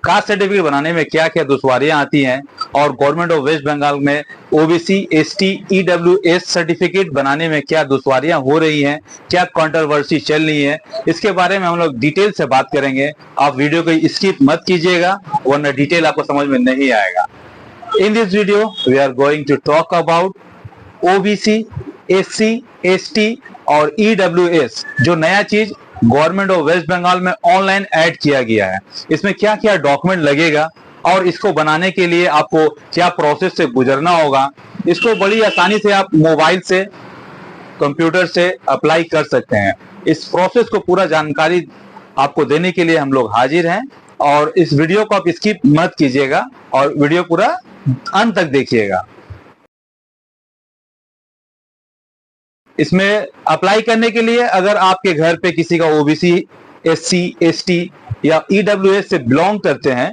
Caste certificate बनाने में क्या क्या दुश्वारियां आती हैं और गवर्नमेंट ऑफ वेस्ट बंगाल में ओबीसी, एसटी, ईडब्ल्यूएस सर्टिफिकेट बनाने में क्या दुश्वारियां हो रही हैं, क्या कंट्रोवर्सी चल रही है, इसके बारे में हम लोग डिटेल से बात करेंगे। आप वीडियो को स्किप मत कीजिएगा वरना डिटेल आपको समझ में नहीं आएगा। In this video we are going to talk about OBC, SC, ST और ईडब्ल्यूएस, जो नया चीज गवर्नमेंट ऑफ वेस्ट बंगाल में ऑनलाइन ऐड किया गया है। इसमें क्या क्या डॉक्यूमेंट लगेगा और इसको बनाने के लिए आपको क्या प्रोसेस से गुजरना होगा, इसको बड़ी आसानी से आप मोबाइल से, कंप्यूटर से अप्लाई कर सकते हैं। इस प्रोसेस को पूरा जानकारी आपको देने के लिए हम लोग हाजिर हैं और इस वीडियो को आप स्किप मत कीजिएगा और वीडियो पूरा अंत तक देखिएगा। इसमें अप्लाई करने के लिए अगर आपके घर पे किसी का ओबीसी, एससी, एसटी या ईडब्ल्यूएस से बिलोंग करते हैं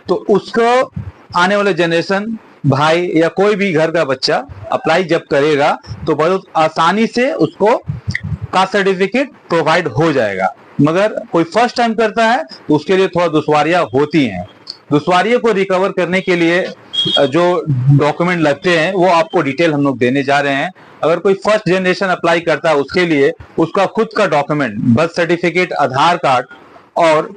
तो उसको आने वाले जनरेशन, भाई या कोई भी घर का बच्चा अप्लाई जब करेगा तो बहुत आसानी से उसको कास्ट सर्टिफिकेट प्रोवाइड हो जाएगा। मगर कोई फर्स्ट टाइम करता है तो उसके लिए थोड़ा दुश्वारियां होती हैं। दुश्वारियों को रिकवर करने के लिए जो डॉक्यूमेंट लगते हैं वो आपको डिटेल हम लोग देने जा रहे हैं। अगर कोई फर्स्ट जनरेशन अप्लाई करता है उसके लिए उसका खुद का डॉक्यूमेंट, बर्थ सर्टिफिकेट, आधार कार्ड और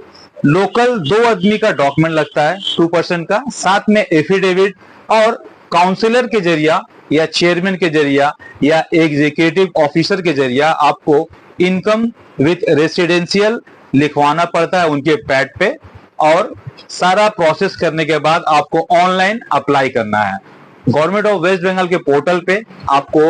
लोकल 2 आदमी का डॉक्यूमेंट लगता है 2% का, साथ में एफिडेविट और काउंसलर के जरिया या चेयरमैन के जरिया या एग्जीक्यूटिव ऑफिसर के जरिया आपको इनकम विथ रेसिडेंशियल लिखवाना पड़ता है उनके पैड पे और सारा प्रोसेस करने के बाद आपको ऑनलाइन अप्लाई करना है। गवर्नमेंट ऑफ वेस्ट बंगाल के पोर्टल पे आपको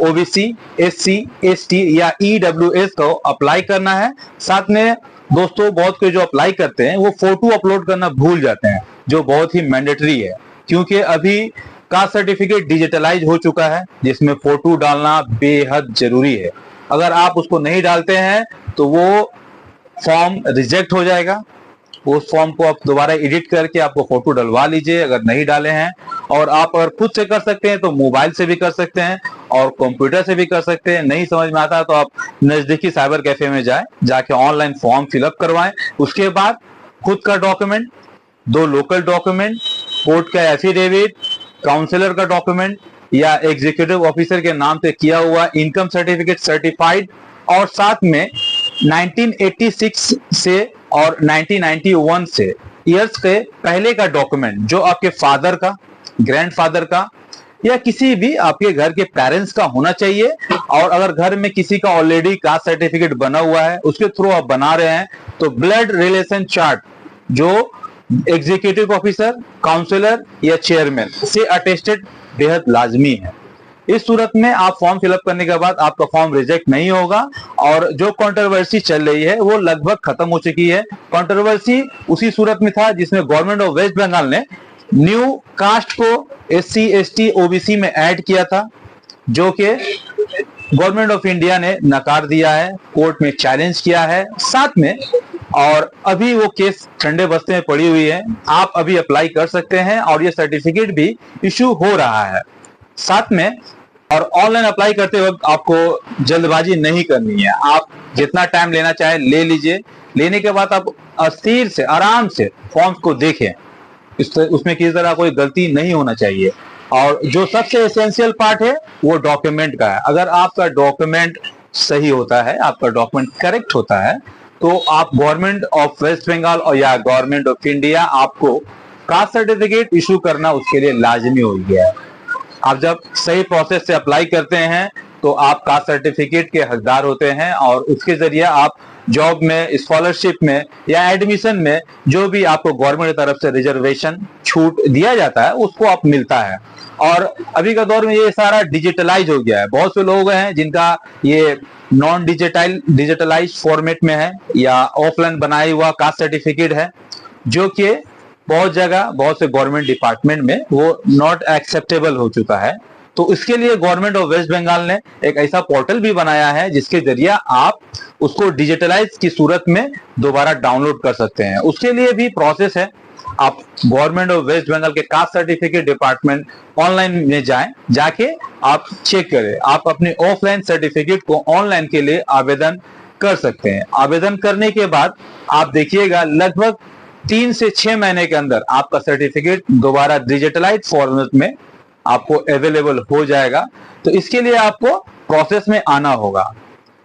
ओबीसी, एससी, एसटी या ईडब्ल्यूएस को अप्लाई करना है। साथ में दोस्तों बहुत कोई जो अप्लाई करते हैं वो फोटो अपलोड करना भूल जाते हैं, जो बहुत ही मैंडेटरी है क्योंकि अभी कास्ट सर्टिफिकेट डिजिटलाइज हो चुका है जिसमें फोटो डालना बेहद जरूरी है। अगर आप उसको नहीं डालते हैं तो वो फॉर्म रिजेक्ट हो जाएगा। उस फॉर्म को आप दोबारा एडिट करके आपको फोटो डलवा लीजिए अगर नहीं डाले हैं। और आप अगर खुद से कर सकते हैं तो मोबाइल से भी कर सकते हैं और कंप्यूटर से भी कर सकते हैं। नहीं समझ में आता तो आप नजदीकी साइबर कैफे में जाके ऑनलाइन फॉर्म फिलअप करवाएं। उसके बाद खुद का डॉक्यूमेंट, 2 लोकल डॉक्यूमेंट, कोर्ट का एफिडेविट, काउंसलर का डॉक्यूमेंट या एग्जीक्यूटिव ऑफिसर के नाम से किया हुआ इनकम सर्टिफिकेट सर्टिफाइड और साथ में 1986 से और 1991 से ईयर्स के पहले का डॉक्यूमेंट जो आपके फादर का, ग्रैंडफादर का या किसी भी आपके घर के पेरेंट्स का होना चाहिए। और अगर घर में किसी का ऑलरेडी कास्ट सर्टिफिकेट बना हुआ है उसके थ्रू आप बना रहे हैं तो ब्लड रिलेशन चार्ट जो एग्जीक्यूटिव ऑफिसर, काउंसलर या चेयरमैन से अटेस्टेड बेहद लाजमी है। इस सूरत में आप फॉर्म फिलअप करने के बाद आपका फॉर्म रिजेक्ट नहीं होगा और जो कंट्रोवर्सी चल रही है वो लगभग खत्म हो चुकी है। कंट्रोवर्सी उसी सूरत में था जिसमें गवर्नमेंट ऑफ वेस्ट बंगाल ने न्यू कास्ट को एससी, एसटी, ओबीसी में ऐड किया था जो कि गवर्नमेंट ऑफ इंडिया ने नकार दिया है, कोर्ट में चैलेंज किया है साथ में। और अभी वो केस ठंडे बस्ते में पड़ी हुई है। आप अभी अप्लाई कर सकते हैं और ये सर्टिफिकेट भी इशू हो रहा है साथ में। और ऑनलाइन अप्लाई करते वक्त आपको जल्दबाजी नहीं करनी है। आप जितना टाइम लेना चाहे ले लीजिए। लेने के बाद आप अस्थिर से, आराम से फॉर्म्स को देखें, उसमें किसी तरह कोई गलती नहीं होना चाहिए। और जो सबसे एसेंशियल पार्ट है वो डॉक्यूमेंट का है। अगर आपका डॉक्यूमेंट सही होता है, आपका डॉक्यूमेंट करेक्ट होता है तो आप गवर्नमेंट ऑफ वेस्ट बंगाल और या गवर्नमेंट ऑफ इंडिया आपको कास्ट सर्टिफिकेट इशू करना उसके लिए लाजमी हो गया है। आप जब सही प्रोसेस से अप्लाई करते हैं तो आप कास्ट सर्टिफिकेट के हकदार होते हैं और उसके जरिए आप जॉब में, स्कॉलरशिप में या एडमिशन में जो भी आपको गवर्नमेंट की तरफ से रिजर्वेशन छूट दिया जाता है उसको आप मिलता है। और अभी का दौर में ये सारा डिजिटलाइज हो गया है। बहुत से लोग हैं जिनका ये नॉन डिजिटलाइज फॉर्मेट में है या ऑफलाइन बनाया हुआ कास्ट सर्टिफिकेट है जो कि बहुत जगह, बहुत से गवर्नमेंट डिपार्टमेंट में वो नॉट एक्सेप्टेबल हो चुका है। तो इसके लिए गवर्नमेंट ऑफ वेस्ट बंगाल ने एक ऐसा पोर्टल भी बनाया है जिसके जरिए आप उसको डिजिटलाइज की सूरत में दोबारा डाउनलोड कर सकते हैं। उसके लिए भी प्रोसेस है। आप गवर्नमेंट ऑफ वेस्ट बंगाल के कास्ट सर्टिफिकेट डिपार्टमेंट ऑनलाइन में जाके आप चेक करें। आप अपने ऑफलाइन सर्टिफिकेट को ऑनलाइन के लिए आवेदन कर सकते हैं। आवेदन करने के बाद आप देखिएगा लगभग 3 से 6 महीने के अंदर आपका सर्टिफिकेट दोबारा डिजिटलाइज फॉर्मेट में आपको अवेलेबल हो जाएगा। तो इसके लिए आपको प्रोसेस में आना होगा।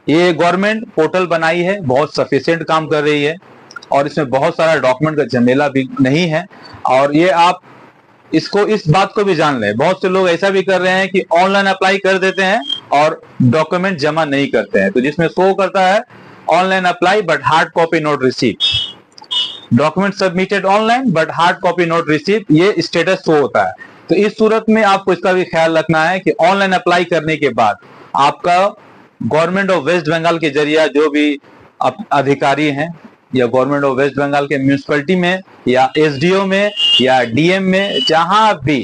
ये गवर्नमेंट पोर्टल बनाई है, बहुत सफिशिएंट काम कर रही है और इसमें बहुत सारा डॉक्यूमेंट का झमेला भी नहीं है। और ये आप इसको इस बात को भी जान लें, बहुत से लोग ऐसा भी कर रहे हैं कि ऑनलाइन अप्लाई कर देते हैं और डॉक्यूमेंट जमा नहीं करते हैं। तो जिसमें शो करता है online apply but hard copy note receive, document submitted online but hard copy note receive, ये स्टेटस शो होता है। तो इस सूरत में आपको इसका भी ख्याल रखना है कि ऑनलाइन अप्लाई करने के बाद आपका गवर्नमेंट ऑफ वेस्ट बंगाल के जरिए जो भी अधिकारी हैं या गवर्नमेंट ऑफ वेस्ट बंगाल के म्यूनिसिपैलिटी में या एसडीओ में या डीएम में, जहां भी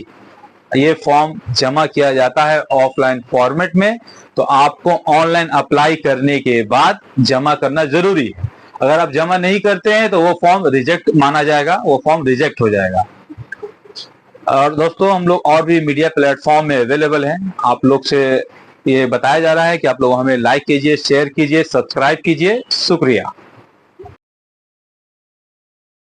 ये फॉर्म जमा किया जाता है ऑफलाइन फॉर्मेट में, तो आपको ऑनलाइन अप्लाई करने के बाद जमा करना जरूरी है। अगर आप जमा नहीं करते हैं तो वो फॉर्म रिजेक्ट माना जाएगा, वो फॉर्म रिजेक्ट हो जाएगा। और दोस्तों, हम लोग और भी मीडिया प्लेटफॉर्म में अवेलेबल हैं। आप लोग से ये बताया जा रहा है कि आप लोग हमें लाइक कीजिए, शेयर कीजिए, सब्सक्राइब कीजिए। शुक्रिया।